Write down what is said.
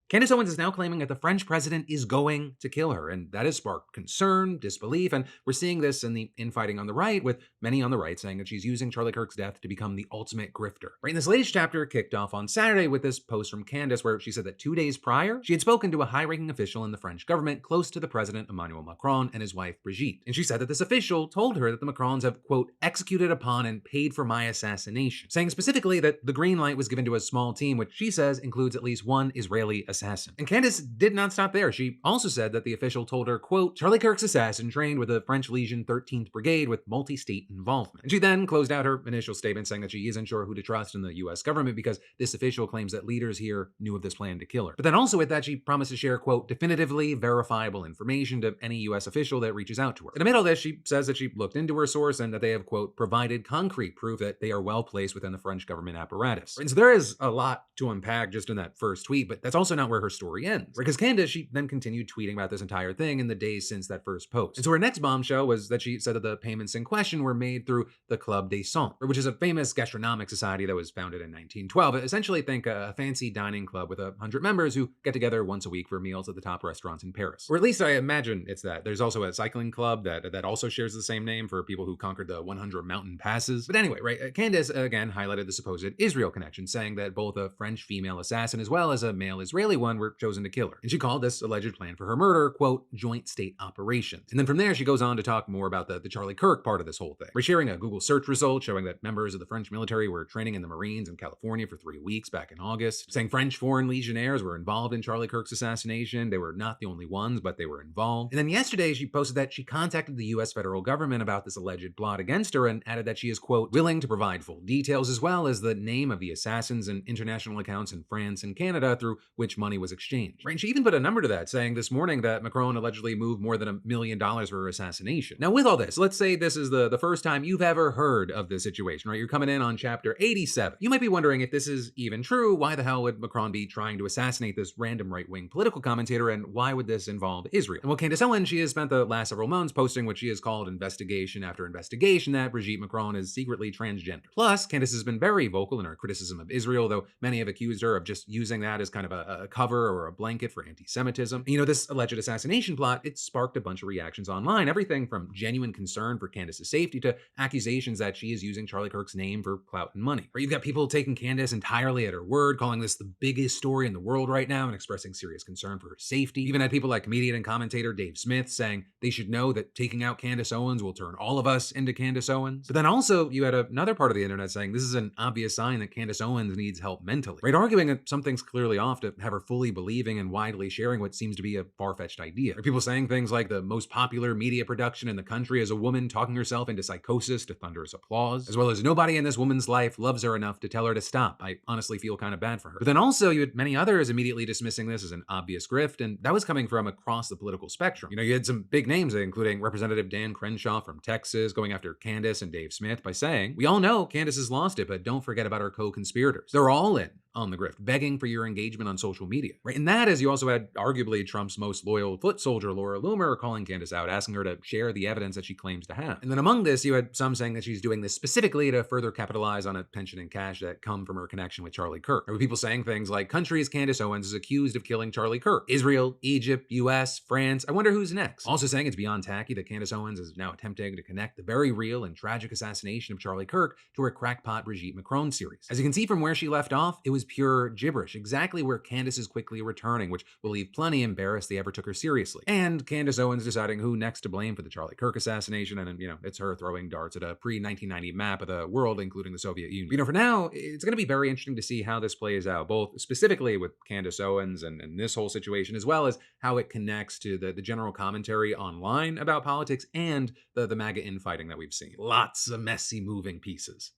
Candace Owens is now claiming that the French president is going to kill her, and that has sparked concern, disbelief, and we're seeing this in the infighting on the right, with many on the right saying that she's using Charlie Kirk's death to become the ultimate grifter. Right, and this latest chapter kicked off on Saturday with this post from Candace where she said that 2 days prior, she had spoken to a high-ranking official in the French government close to the president Emmanuel Macron and his wife Brigitte. And she said that this official told her that the Macrons have, quote, executed upon and paid for my assassination, saying specifically that the green light was given to a small team, which she says includes at least one Israeli assassin. And Candace did not stop there. She also said that the official told her, quote, Charlie Kirk's assassin trained with the French Legion 13th Brigade with multi-state involvement. And she then closed out her initial statement saying that she isn't sure who to trust in the US government because this official claims that leaders here knew of this plan to kill her. But then also with that, she promised to share, quote, definitively verifiable information to any US official that reaches out to her. In the middle of this, she says that she looked into her source and that they have, quote, provided concrete proof that they are well placed within the French government apparatus. And so there is a lot to unpack just in that first tweet, but that's also not where her story ends. Because Candace, she then continued tweeting about this entire thing in the days since that first post. And so her next bombshell was that she said that the payments in question were made through the Club des Cent, which is a famous gastronomic society that was founded in 1912. Essentially, think a fancy dining club with 100 members who get together once a week for meals at the top restaurants in Paris. Or at least I imagine it's that. There's also a cycling club that also shares the same name for people who conquered the 100 mountain passes. But anyway, right, Candace again highlighted the supposed Israel connection, saying that both a French female assassin as well as a male Israeli one were chosen to kill her. And she called this alleged plan for her murder, quote, joint state operations. And then from there, she goes on to talk more about the Charlie Kirk part of this whole thing. We're sharing a Google search result showing that members of the French military were training in the Marines in California for 3 weeks back in August, saying French foreign legionnaires were involved in Charlie Kirk's assassination. They were not the only ones, but they were involved. And then yesterday, she posted that she contacted the US federal government about this alleged plot against her and added that she is, quote, willing to provide full details as well as the name of the assassins and international accounts in France and Canada through which money was exchanged. Right? And she even put a number to that, saying this morning that Macron allegedly moved more than $1 million for her assassination. Now, with all this, let's say this is the first time you've ever heard of this situation, right? You're coming in on chapter 87. You might be wondering if this is even true. Why the hell would Macron be trying to assassinate this random right-wing political commentator, and why would this involve Israel? And well, Candace Owens, she has spent the last several months posting what she has called investigation after investigation that Brigitte Macron is secretly transgender. Plus, Candace has been very vocal in her criticism of Israel, though many have accused her of just using that as kind of a cover or a blanket for anti-Semitism. You know, this alleged assassination plot, it sparked a bunch of reactions online, everything from genuine concern for Candace's safety to accusations that she is using Charlie Kirk's name for clout and money. Or you've got people taking Candace entirely at her word, calling this the biggest story in the world right now and expressing serious concern for her safety. Even had people like comedian and commentator Dave Smith saying they should know that taking out Candace Owens will turn all of us into Candace Owens. But then also you had another part of the internet saying this is an obvious sign that Candace Owens needs help mentally, right? Arguing that something's clearly off to have her fully believing and widely sharing what seems to be a far-fetched idea. Or people saying things like the most popular media production in the country is a woman talking herself into psychosis to thunderous applause, as well as nobody in this woman's life loves her enough to tell her to stop. I honestly feel kind of bad for her. But then also you had many others immediately dismissing this as an obvious grift, and that was coming from across the political spectrum. You know, you had some big names, including Representative Dan Crenshaw from Texas, going after Candace and Dave Smith by saying, we all know Candace has lost it, but don't forget about her co-conspirators. They're all in on the grift, begging for your engagement on social media, right? And that is, you also had arguably Trump's most loyal foot soldier, Laura Loomer, calling Candace out, asking her to share the evidence that she claims to have. And then among this, you had some saying that she's doing this specifically to further capitalize on a pension and cash that come from her connection with Charlie Kirk. There were people saying things like, countries Candace Owens is accused of killing Charlie Kirk. Israel, Egypt, US, France, I wonder who's next. Also saying it's beyond tacky that Candace Owens is now attempting to connect the very real and tragic assassination of Charlie Kirk to her crackpot Brigitte Macron series. As you can see from where she left off, it was pure gibberish, exactly where Candace is quickly returning, which will leave plenty embarrassed they ever took her seriously. And Candace Owens deciding who next to blame for the Charlie Kirk assassination, and you know, it's her throwing darts at a pre-1990 map of the world, including the Soviet Union. You know, for now, it's going to be very interesting to see how this plays out, both specifically with Candace Owens and this whole situation, as well as how it connects to the general commentary online about politics and the MAGA infighting that we've seen. Lots of messy moving pieces.